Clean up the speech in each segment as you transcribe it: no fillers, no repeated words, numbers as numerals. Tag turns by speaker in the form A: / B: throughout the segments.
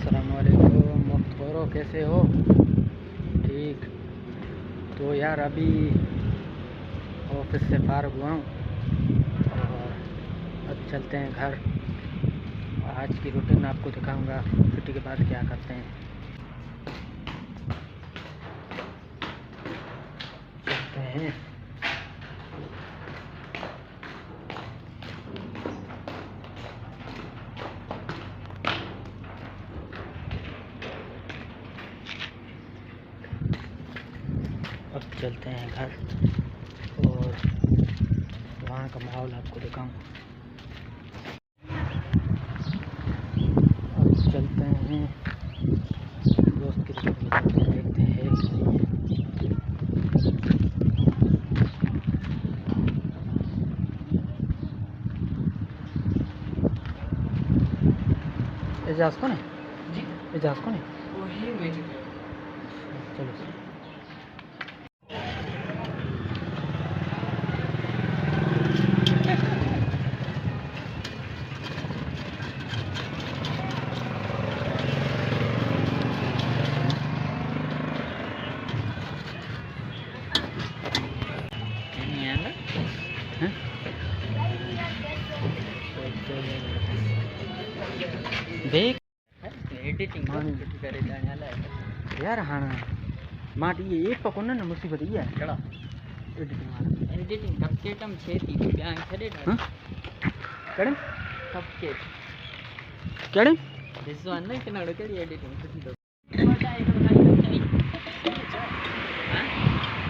A: अस्सलामुअलैकुम मुख्तरो, कैसे हो? ठीक। तो यार अभी ऑफिस से फारग हुआ हूँ और अब चलते हैं घर। आज की रूटीन आपको दिखाऊंगा, छुट्टी के बाद क्या करते हैं। चलते हैं। अब चलते हैं घर और वहाँ का माहौल आपको दिखाऊं। अब चलते हैं दोस्त की तरफ, देखते हैं एजाज कौन है जी? एजाज कौन है? चलो देख
B: एडिटिंग करे जाने वाला है
A: यार। हाँ माटी ये एक पकोना ना मुसीबत ये है
B: कड़ा एडिटिंग कपकेटम छेती ब्यांग खड़े
A: हां कड़े
B: कपकेट
A: कड़े
B: दिस वन ना किनाड़ो केड़ी एडिटिंग सुठी दो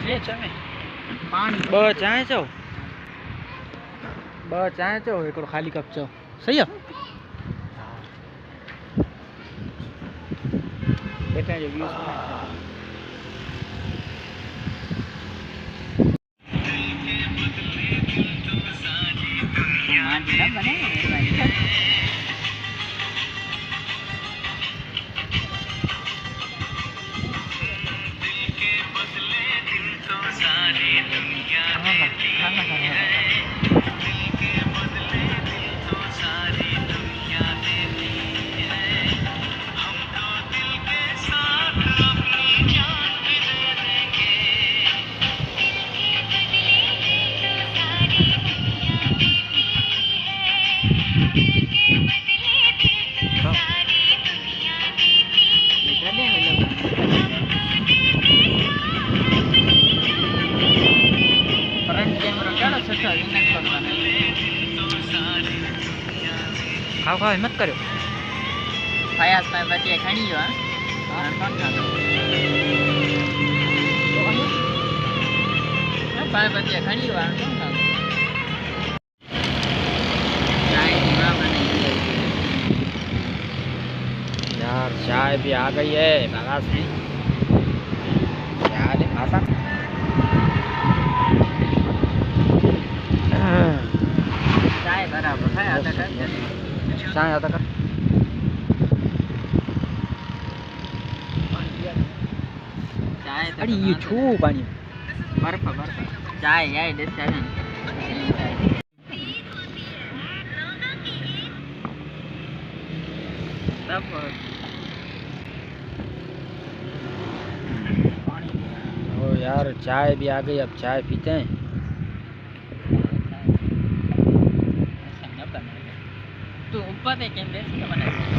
B: ये चाहे पानी
A: ब चाहे चो एकड़ो खाली कप चो सही है।
B: देखा जो व्यूज
A: खाओ खाओ हिम्मत करो।
B: फयाज पाए बच्चे खड़ी हो हां कौन खा तो पाए बच्चे खड़ी हो कौन खा चाय दीवा बने
A: यार चाय भी आ गई है बाबा से। क्या ले भाषा
B: चाय बराबर है आता कर
A: चाय आता कर
B: चाय
A: अरे ये छू पानी
B: बर्फ चाय यार देश है तब
A: ओ यार चाय भी आ गई, अब चाय पीते हैं।
B: तो ऊपर देखें देश का बना